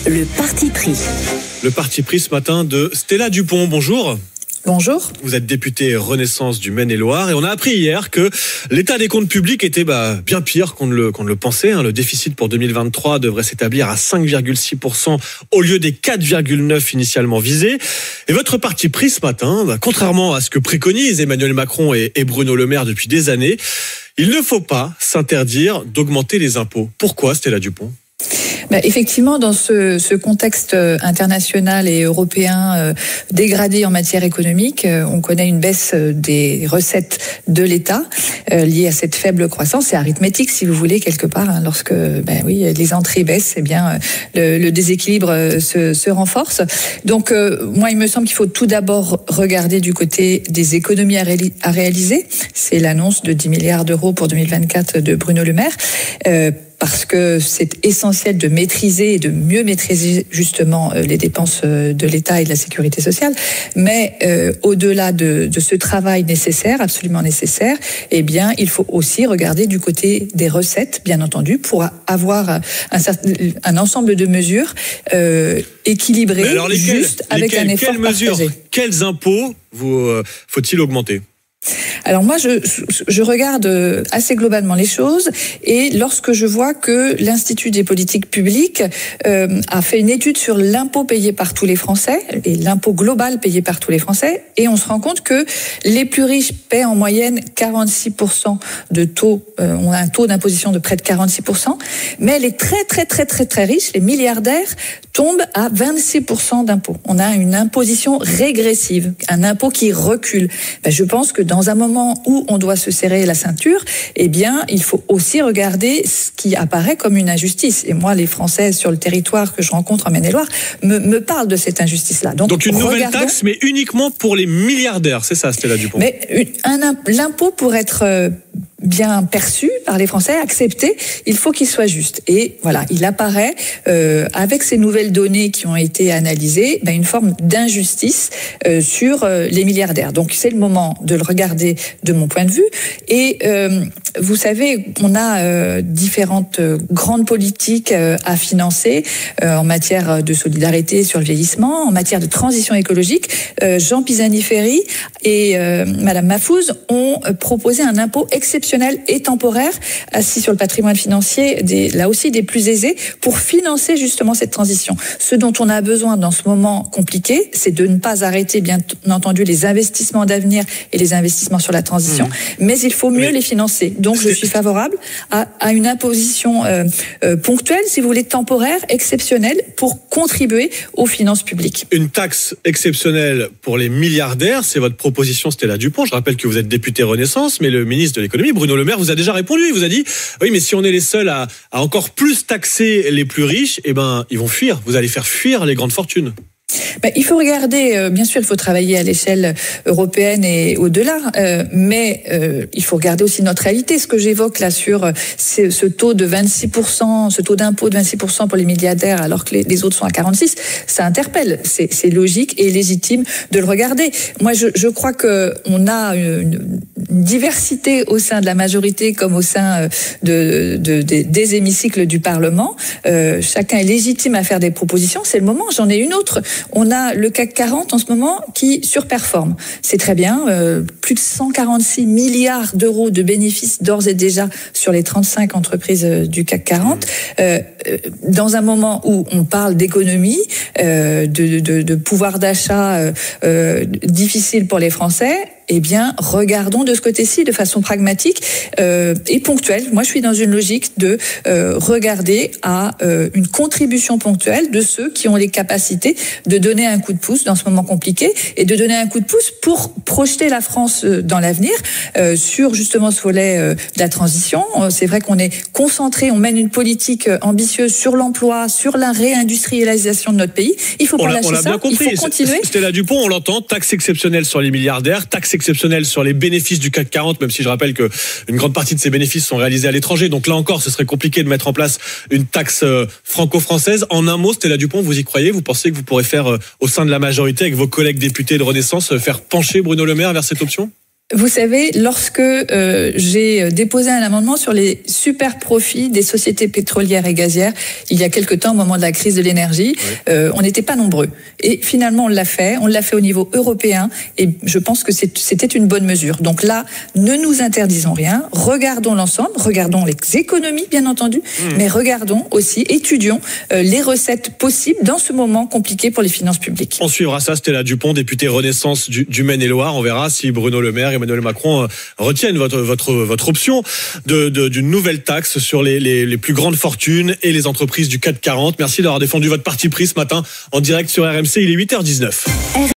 Le parti pris. Le parti pris ce matin de Stella Dupont. Bonjour. Bonjour. Vous êtes députée Renaissance du Maine-et-Loire et on a appris hier que l'état des comptes publics était bien pire qu'on ne le pensait. Le déficit pour 2023 devrait s'établir à 5,6% au lieu des 4,9% initialement visés. Et votre parti pris ce matin, contrairement à ce que préconisent Emmanuel Macron et Bruno Le Maire depuis des années, il ne faut pas s'interdire d'augmenter les impôts. Pourquoi, Stella Dupont ? Effectivement, dans ce contexte international et européen dégradé en matière économique, on connaît une baisse des recettes de l'État liée à cette faible croissance. C'est arithmétique, si vous voulez, quelque part. Lorsque les entrées baissent, le déséquilibre se renforce. Donc, moi, il me semble qu'il faut tout d'abord regarder du côté des économies à réaliser. C'est l'annonce de 10 milliards d'euros pour 2024 de Bruno Le Maire. Parce que c'est essentiel de maîtriser et de mieux maîtriser justement les dépenses de l'État et de la sécurité sociale. Mais au-delà de ce travail nécessaire, absolument nécessaire, il faut aussi regarder du côté des recettes, bien entendu, pour avoir un ensemble de mesures équilibrées, juste avec un effort partagé. Quels impôts faut-il augmenter ? Alors moi, je regarde assez globalement les choses et lorsque je vois que l'Institut des politiques publiques a fait une étude sur l'impôt payé par tous les Français et l'impôt global payé par tous les Français, et on se rend compte que les plus riches paient en moyenne 46% de taux, on a un taux d'imposition de près de 46%, mais les très très très très très riches, les milliardaires, tombent à 26% d'impôt. On a une imposition régressive, un impôt qui recule. Je pense que dans un moment où on doit se serrer la ceinture, il faut aussi regarder ce qui apparaît comme une injustice. Et moi, les Français sur le territoire que je rencontre en Maine-et-Loire me parlent de cette injustice-là. Donc une nouvelle taxe, mais uniquement pour les milliardaires, c'est ça, Stella Dupont ? Mais l'impôt, pour être bien perçu par les Français, accepté, il faut qu'il soit juste. Et voilà, il apparaît, avec ces nouvelles données qui ont été analysées, une forme d'injustice sur les milliardaires. Donc c'est le moment de le regarder de mon point de vue. Et vous savez, on a différentes grandes politiques à financer en matière de solidarité sur le vieillissement, en matière de transition écologique. Jean Pisani-Ferry et Madame Mahfouz ont proposé un impôt exceptionnel et temporaire assis sur le patrimoine financier là aussi des plus aisés pour financer justement cette transition. Ce dont on a besoin dans ce moment compliqué, c'est de ne pas arrêter bien entendu les investissements d'avenir et les investissements sur la transition, mais il faut mieux les financer. Donc je suis favorable à une imposition ponctuelle, si vous voulez, temporaire, exceptionnelle, pour contribuer aux finances publiques. Une taxe exceptionnelle pour les milliardaires, c'est votre proposition, Stella Dupont. Je rappelle que vous êtes députée Renaissance, mais le ministre de l'économie, Bruno Le Maire, vous a déjà répondu. Il vous a dit, oui, mais si on est les seuls à encore plus taxer les plus riches, ils vont fuir. Vous allez faire fuir les grandes fortunes. Il faut regarder, bien sûr, il faut travailler à l'échelle européenne et au-delà, mais il faut regarder aussi notre réalité. Ce que j'évoque là sur ce taux de 26%, ce taux d'impôt de 26% pour les milliardaires, alors que les autres sont à 46%, ça interpelle. C'est logique et légitime de le regarder. Moi, je crois qu'on a une diversité au sein de la majorité comme au sein des hémicycles du Parlement. Chacun est légitime à faire des propositions. C'est le moment. J'en ai une autre. On a le CAC 40 en ce moment qui surperforme. C'est très bien. Plus de 146 milliards d'euros de bénéfices d'ores et déjà sur les 35 entreprises du CAC 40. Dans un moment où on parle d'économie, de pouvoir d'achat difficile pour les Français, regardons de ce côté-ci de façon pragmatique et ponctuelle. Moi, je suis dans une logique de regarder à une contribution ponctuelle de ceux qui ont les capacités de donner un coup de pouce dans ce moment compliqué et de donner un coup de pouce pour projeter la France dans l'avenir sur justement ce volet de la transition. C'est vrai qu'on est concentré, on mène une politique ambitieuse sur l'emploi, sur la réindustrialisation de notre pays. Il faut pas lâcher ça, il faut continuer. Stella Dupont, on l'entend, taxe exceptionnelle sur les milliardaires, taxe exceptionnelle sur les bénéfices du CAC 40, même si je rappelle qu'une grande partie de ces bénéfices sont réalisés à l'étranger. Donc là encore, ce serait compliqué de mettre en place une taxe franco-française. En un mot, Stella Dupont, vous y croyez ? Vous pensez que vous pourrez faire, au sein de la majorité, avec vos collègues députés de Renaissance, faire pencher Bruno Le Maire vers cette option ? Vous savez, lorsque j'ai déposé un amendement sur les super profits des sociétés pétrolières et gazières, il y a quelque temps, au moment de la crise de l'énergie, on n'était pas nombreux. Et finalement, on l'a fait au niveau européen, et je pense que c'était une bonne mesure. Donc là, ne nous interdisons rien, regardons l'ensemble, regardons les économies, bien entendu, mais regardons aussi, étudions les recettes possibles dans ce moment compliqué pour les finances publiques. On suivra ça, Stella Dupont, députée Renaissance du Maine-et-Loire. On verra si Bruno Le Maire et Emmanuel Macron retiennent votre option d'une nouvelle taxe sur les plus grandes fortunes et les entreprises du CAC 40. Merci d'avoir défendu votre parti pris ce matin en direct sur RMC. Il est 8h19.